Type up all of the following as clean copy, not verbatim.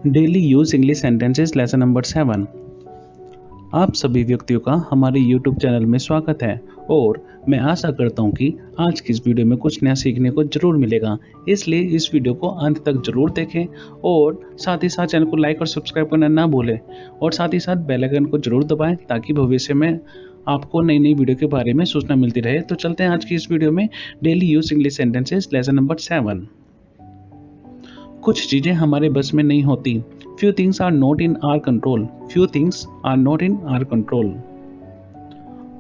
Daily use English sentences lesson number 7। आप सभी व्यक्तियों का हमारे YouTube चैनल में स्वागत है और मैं आशा करता हूं कि आज की इस वीडियो में कुछ नया सीखने को जरूर मिलेगा। इसलिए इस वीडियो को अंत तक जरूर देखें और साथ ही साथ चैनल को लाइक और सब्सक्राइब करना ना भूलें और साथ ही साथ बेल आइकन को जरूर दबाएं ताकि भविष्य में आपको नई नई वीडियो के बारे में सूचना मिलती रहे। तो चलते हैं आज की इस वीडियो में daily use English sentences lesson number 7। कुछ चीज़ें हमारे बस में नहीं होती। Few things are not in our control. Few things are not in our control.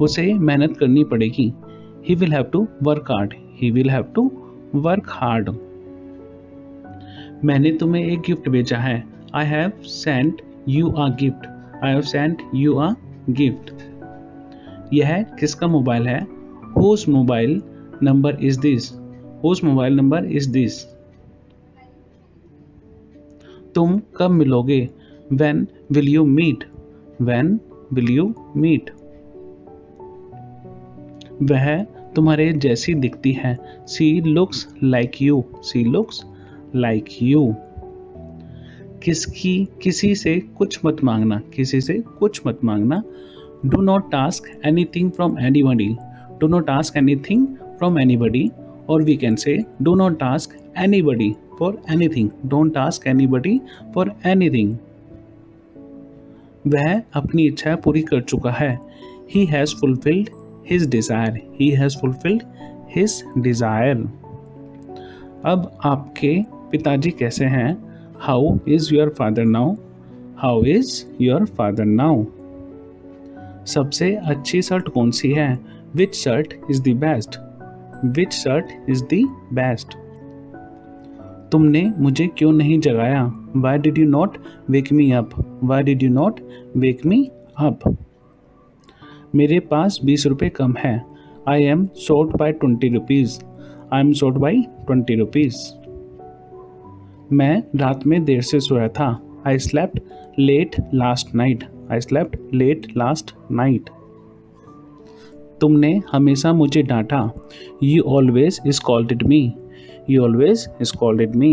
उसे मेहनत करनी पड़ेगी। He will have to work hard. He will have to work hard. मैंने तुम्हें एक गिफ्ट भेजा है। I have sent you a gift. I have sent you a gift. यह किसका मोबाइल है? Whose mobile number is this? Whose mobile number is this? तुम कब मिलोगे? When will you meet? When will you meet? वह तुम्हारे जैसी दिखती है। She looks like you. She looks like you. किसी से कुछ मत मांगना। किसी से कुछ मत मांगना। Do not ask anything from anybody. Do not ask anything from anybody. Or we can say do not ask anybody for anything. Don't ask anybody for anything. वह अपनी इच्छा पूरी कर चुका है। He has fulfilled his desire. He has fulfilled his desire. अब आपके पिताजी कैसे हैं? How is your father now? How is your father now? सबसे अच्छी शर्ट कौन सी है? Which shirt is the best? Which shirt is the best? तुमने मुझे क्यों नहीं जगाया? Why did you not wake me up? Why did you not wake me up? मेरे पास 20 रुपये कम है। I am short by 20 rupees. I am short by 20 rupees. मैं रात में देर से सोया था। I slept late last night. I slept late last night. तुमने हमेशा मुझे डांटा। You always scolded me. You always scolded me.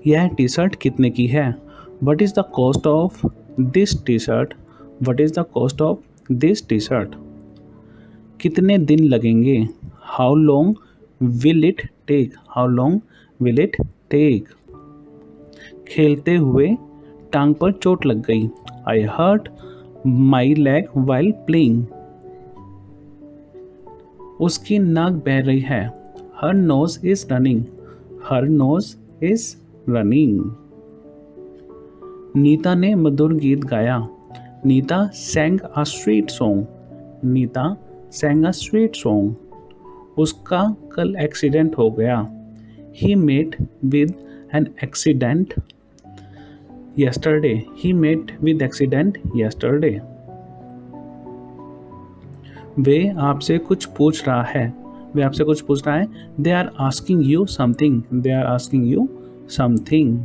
यह टी शर्ट कितने की है? What is the cost of this t-shirt? What is the cost of this t-shirt? कितने दिन लगेंगे? How long will it take? How long will it take? खेलते हुए टांग पर चोट लग गई। I hurt my leg while playing. उसकी नाक बह रही है। Her nose is running. Her nose is running. Nita ने मधुर गीत गाया। Nita sang a sweet song. Nita sang a sweet song. उसका कल एक्सीडेंट हो गया। He met with an accident yesterday. He met with accident yesterday. वे आपसे कुछ पूछ रहा है। वे आपसे कुछ पूछ रहा है। They are asking you something. They are asking you something.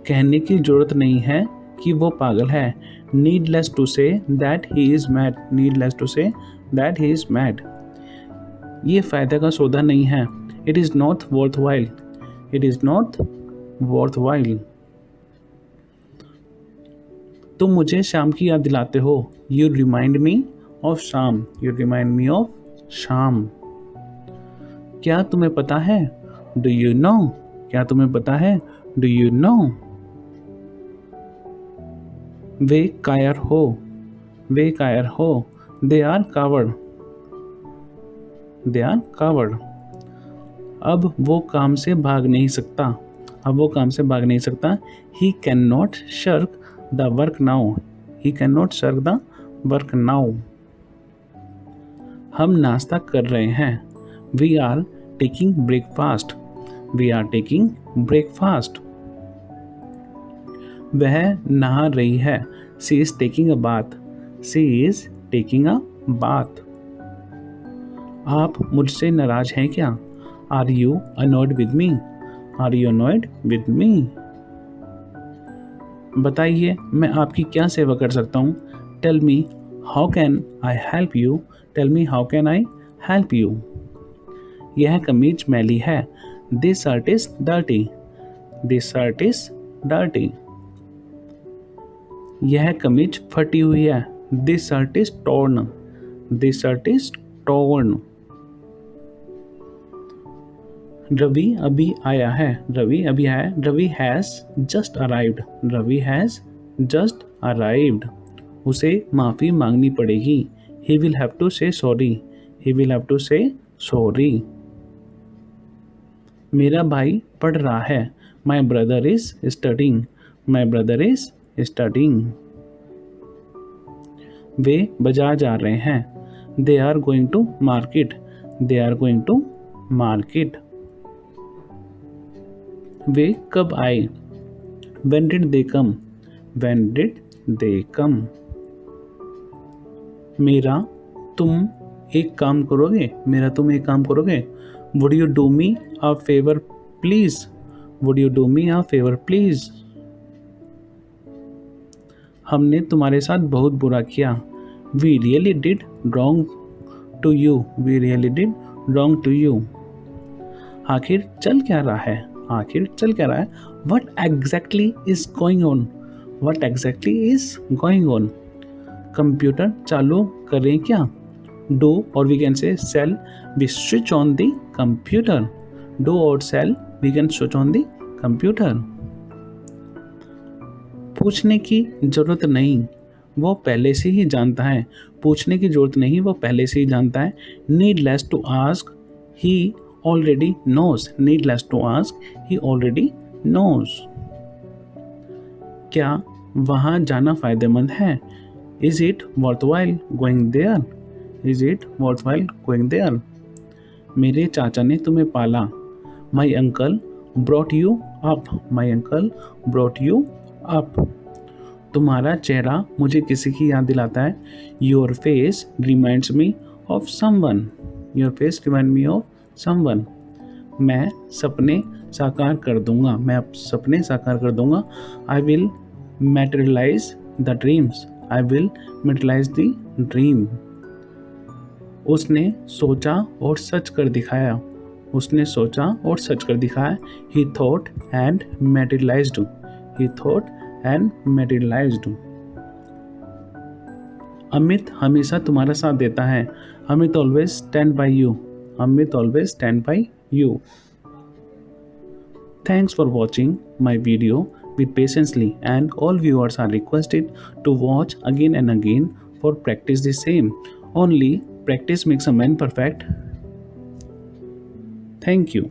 कहने की जरूरत नहीं है कि वो पागल है। Needless to say that he is mad. Needless to say that he is mad. ये फायदे का सौदा नहीं है। It is not worthwhile. It is not worthwhile. तुम मुझे शाम की याद दिलाते हो। You remind me of शाम। You remind me of शाम। क्या तुम्हें पता है? Do you know? क्या तुम्हें पता है? Do you know? वे कायर हो। वे कायर हो। They are coward. They are coward. अब वो काम से भाग नहीं सकता। अब वो काम से भाग नहीं सकता। He cannot shirk the work now. He cannot shirk the work now. हम नाश्ता कर रहे हैं। We are taking breakfast. We are taking breakfast. वह नहा रही है। She is taking a bath. She is taking a bath. आप मुझसे नाराज हैं क्या? Are you annoyed with me? Are you annoyed with me? बताइए मैं आपकी क्या सेवा कर सकता हूँ? Tell me how can I help you? Tell me how can I help you? यह कमीज मैली है। This shirt is dirty. This shirt is dirty. यह कमीज फटी हुई है, this shirt is torn, this shirt is torn. Ravi अभी आया है, रवि अभी आया है, Ravi has just arrived, Ravi has just arrived. उसे माफ़ी मांगनी पड़ेगी, he will have to say sorry, he will have to say sorry. मेरा भाई पढ़ रहा है, my brother is studying, my brother is studying. वे बाजार जा रहे हैं, they are going to market, they are going to market. वे कब आए, when did they come, when did they come। मेरा तुम एक काम करोगे, मेरा तुम एक काम करोगे, would you do me a favor please, would you do me a favor please। हमने तुम्हारे साथ बहुत बुरा किया, we really did wrong to you, we really did wrong to you। आखिर चल क्या रहा है, आखिर चल क्या रहा है, what exactly is going on, what exactly is going on। Computer चालू करें क्या, do और we can say shall we switch on the computer, do और shall we can switch on the computer। पूछने की जरूरत नहीं, वो पहले से ही जानता है, पूछने की जरूरत नहीं, वो पहले से ही जानता है। needless to ask, he already knows, needless to ask, he already knows। क्या वहाँ जाना फायदेमंद है, is it worthwhile going there, is it worthwhile going there। मेरे चाचा ने तुम्हें पाला, my uncle brought you up, my uncle brought you up। तुम्हारा चेहरा मुझे किसी की याद दिलाता है, your face reminds me of someone, your face reminds me of someone। मैं सपने साकार कर दूंगा, मैं सपने साकार कर दूंगा, I will materialize the dreams, I will materialize the dream। उसने सोचा और सच कर दिखाया, उसने सोचा और सच कर दिखाया, he thought and materialized, he thought and materialized। Amit हमेशा तुम्हारा साथ देता है, Amit always stand by you, Amit always stand by you। Thanks for watching my video with patiently, and all viewers are requested to watch again and again for practice the same. Only practice makes a man perfect. Thank you.